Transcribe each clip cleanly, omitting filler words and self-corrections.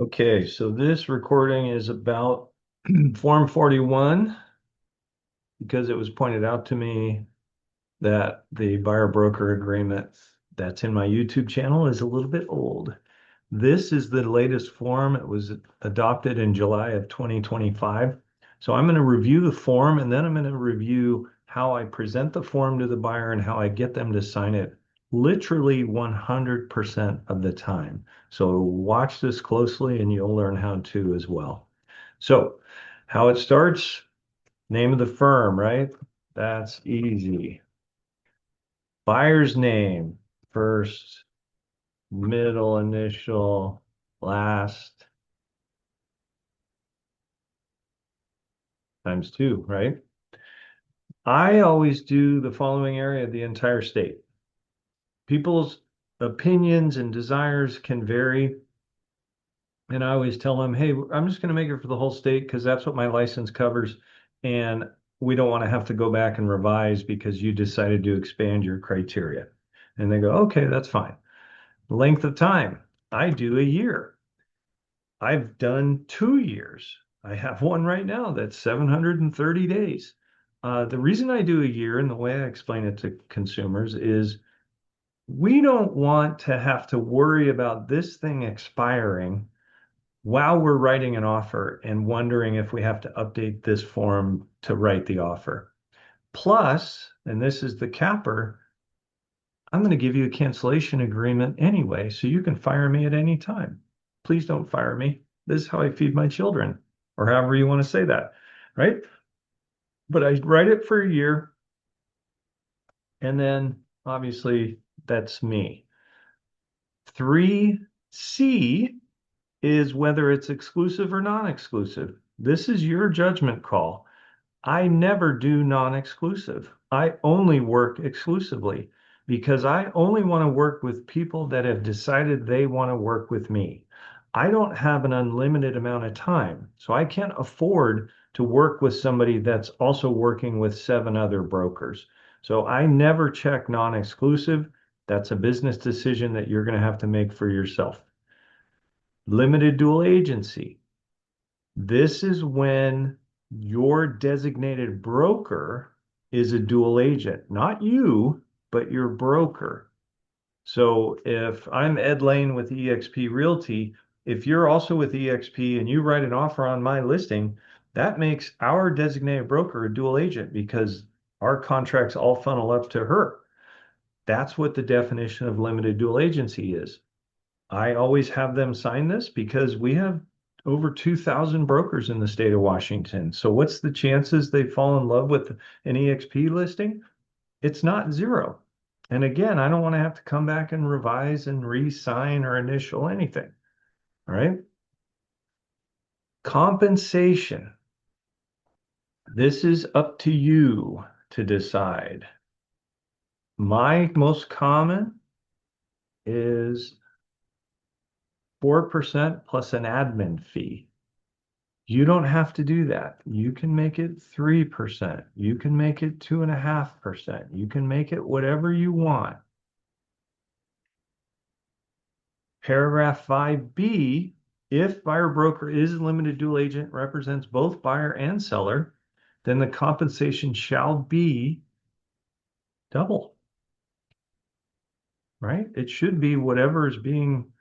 Okay, so this recording is about Form 41 because it was pointed out to me that the buyer broker agreement that's in my YouTube channel is a little bit old. This is the latest form. It was adopted in July of 2025. So I'm going to review the form and then I'm going to review how I present the form to the buyer and how I get them to sign it literally 100% of the time. So watch this closely and you'll learn how to as well. So, how it starts, name of the firm, right? That's easy. Buyer's name, first, middle initial, last, times two, right? I always do the following area of the entire state. People's opinions and desires can vary. And I always tell them, hey, I'm just going to make it for the whole state because that's what my license covers. And we don't want to have to go back and revise because you decided to expand your criteria. And they go, okay, that's fine. Length of time, I do a year. I've done 2 years. I have one right now that's 730 days. The reason I do a year and the way I explain it to consumers is we don't want to have to worry about this thing expiring while we're writing an offer and wondering if we have to update this form to write the offer. Plus, and this is the capper, I'm going to give you a cancellation agreement anyway, so you can fire me at any time. Please don't fire me. This is how I feed my children, or however you want to say that, right? But I write it for a year, and then obviously that's me. 3C is whether it's exclusive or non-exclusive. This is your judgment call. I never do non-exclusive. I only work exclusively because I only want to work with people that have decided they want to work with me. I don't have an unlimited amount of time, so I can't afford to work with somebody that's also working with 7 other brokers. So I never check non-exclusive. That's a business decision that you're going to have to make for yourself. Limited dual agency. This is when your designated broker is a dual agent, not you, but your broker. So if I'm Ed Laine with eXp Realty, if you're also with eXp and you write an offer on my listing, that makes our designated broker a dual agent because our contracts all funnel up to her. That's what the definition of limited dual agency is. I always have them sign this because we have over 2,000 brokers in the state of Washington. So what's the chances they fall in love with an eXp listing? It's not zero. And again, I don't want to have to come back and revise and re-sign or initial anything. All right. Compensation. This is up to you to decide. My most common is 4% plus an admin fee. You don't have to do that. You can make it 3%. You can make it 2.5%. You can make it whatever you want. Paragraph 5B, if buyer broker is a limited dual agent, represents both buyer and seller, then the compensation shall be double, right? It should be whatever is being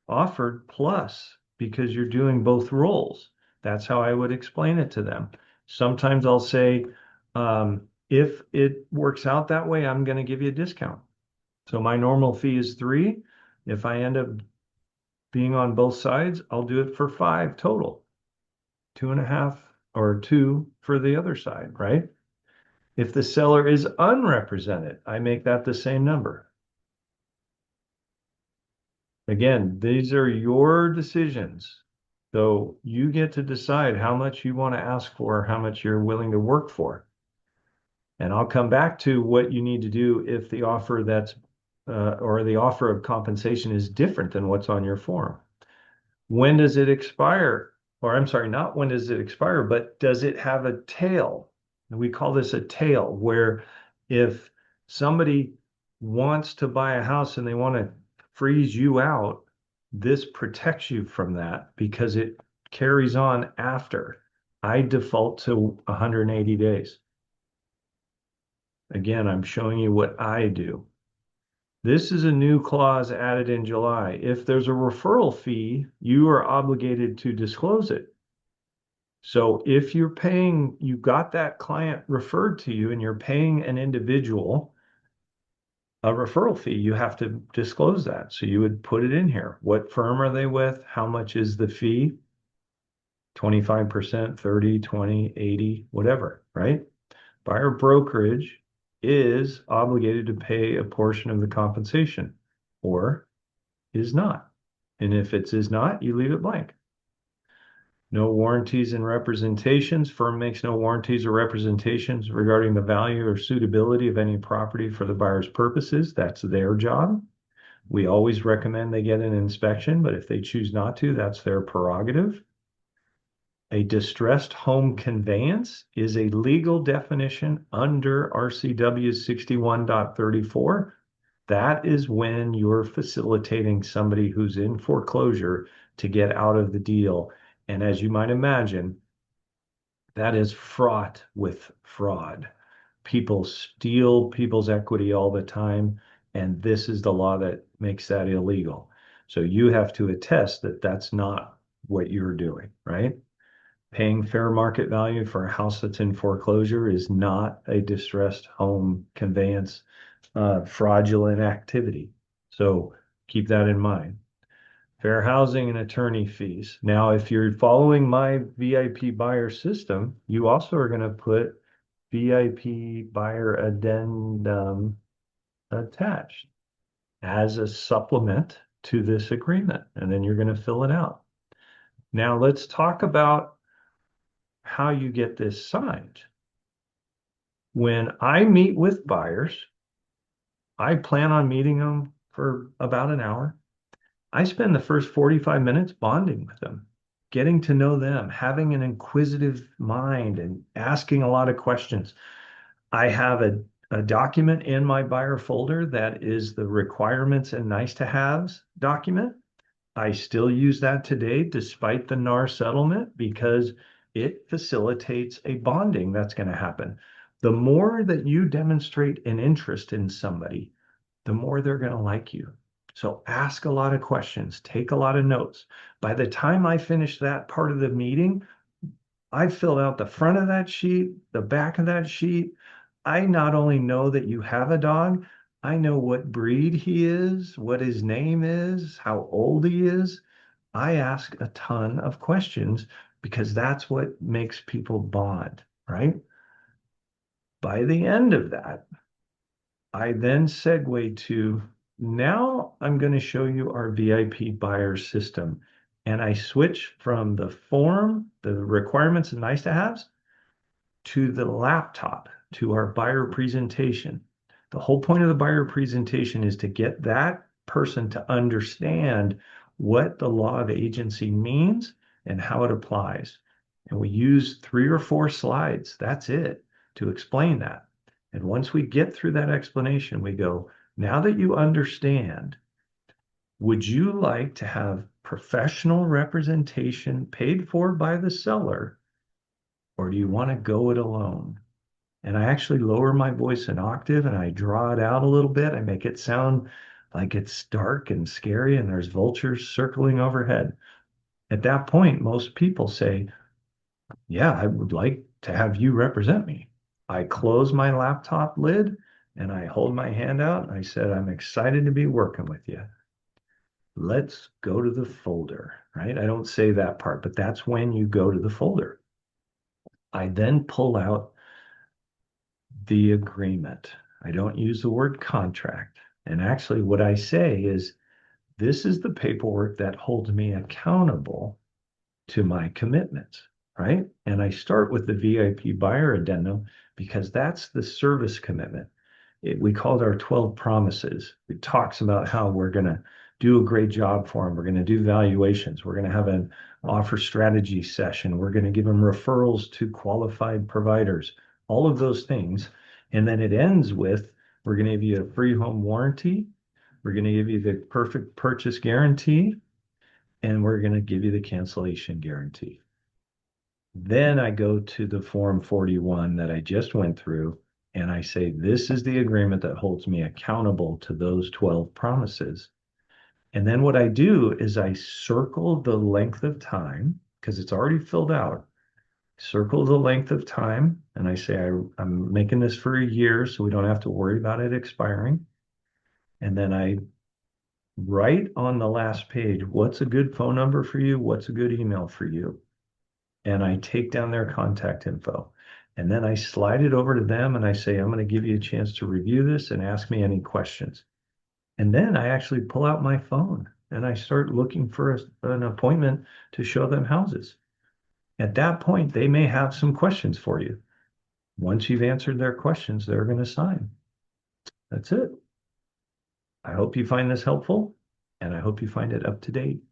offered plus because you're doing both roles. That's how I would explain it to them. Sometimes I'll say, if it works out that way, I'm going to give you a discount. So my normal fee is 3. If I end up being on both sides, I'll do it for 5 total, 2.5 or 2 for the other side, right? If the seller is unrepresented, I make that the same number. Again, these are your decisions. So you get to decide how much you want to ask for, how much you're willing to work for. And I'll come back to what you need to do if the offer or the offer of compensation is different than what's on your form. When does it expire? Or I'm sorry, not when does it expire, but does it have a tail? And we call this a tail, where if somebody wants to buy a house and they want to freeze you out, This protects you from that because it carries on after. I default to 180 days. Again, I'm showing you what I do. This is a new clause added in July. If there's a referral fee, you are obligated to disclose it. So if you're paying, you got that client referred to you and you're paying an individual a referral fee, you have to disclose that. So you would put it in here. What firm are they with? How much is the fee? 25%, 30, 20, 80, whatever, right? Buyer brokerage is obligated to pay a portion of the compensation or is not. And if it is not, you leave it blank. No warranties and representations. Firm makes no warranties or representations regarding the value or suitability of any property for the buyer's purposes. That's their job. We always recommend they get an inspection, but if they choose not to, that's their prerogative. A distressed home conveyance is a legal definition under RCW 61.34. That is when you're facilitating somebody who's in foreclosure to get out of the deal. And as you might imagine, that is fraught with fraud. People steal people's equity all the time, and this is the law that makes that illegal. So you have to attest that that's not what you're doing, right? Paying fair market value for a house that's in foreclosure is not a distressed home conveyance fraudulent activity. So keep that in mind. Fair housing and attorney fees. Now, if you're following my VIP buyer system, you also are going to put VIP buyer addendum attached as a supplement to this agreement, and then you're going to fill it out. Now, let's talk about how you get this signed. When I meet with buyers, I plan on meeting them for about an hour. I spend the first 45 minutes bonding with them, getting to know them, having an inquisitive mind and asking a lot of questions. I have a document in my buyer folder that is the requirements and nice to haves document. I still use that today despite the NAR settlement because it facilitates a bonding that's going to happen. The more that you demonstrate an interest in somebody, the more they're going to like you. So ask a lot of questions, take a lot of notes. By the time I finish that part of the meeting, I filled out the front of that sheet, the back of that sheet. I not only know that you have a dog, I know what breed he is, what his name is, how old he is. I ask a ton of questions because that's what makes people bond, right? By the end of that, I then segue to now I'm going to show you our VIP buyer system. And I switch from the form, the requirements and nice to haves, to the laptop, to our buyer presentation. The whole point of the buyer presentation is to get that person to understand what the law of agency means and how it applies. And we use 3 or 4 slides. That's it to explain that. And once we get through that explanation, we go, now that you understand, would you like to have professional representation paid for by the seller, or do you want to go it alone? And I actually lower my voice an octave and I draw it out a little bit. I make it sound like it's dark and scary and there's vultures circling overhead. At that point, most people say, yeah, I would like to have you represent me. I close my laptop lid and I hold my hand out and I said, I'm excited to be working with you. Let's go to the folder, right? I don't say that part, but that's when you go to the folder. I then pull out the agreement. I don't use the word contract. And actually, what I say is, this is the paperwork that holds me accountable to my commitments, right? And I start with the VIP buyer addendum because that's the service commitment. We call it our 12 promises. It talks about how we're going to do a great job for them. We're going to do valuations. We're going to have an offer strategy session. We're going to give them referrals to qualified providers, all of those things. And then it ends with, we're going to give you a free home warranty. We're going to give you the perfect purchase guarantee. and we're going to give you the cancellation guarantee. Then I go to the Form 41 that I just went through, and I say, this is the agreement that holds me accountable to those 12 promises. And then what I do is I circle the length of time because it's already filled out. Circle the length of time, and I say I'm making this for a year so we don't have to worry about it expiring. And then I write on the last page, what's a good phone number for you? What's a good email for you? And I take down their contact info. And then I slide it over to them and I say, I'm going to give you a chance to review this and ask me any questions. And then I actually pull out my phone and I start looking for an appointment to show them houses. At that point, they may have some questions for you. Once you've answered their questions, they're going to sign. That's it. I hope you find this helpful and I hope you find it up to date.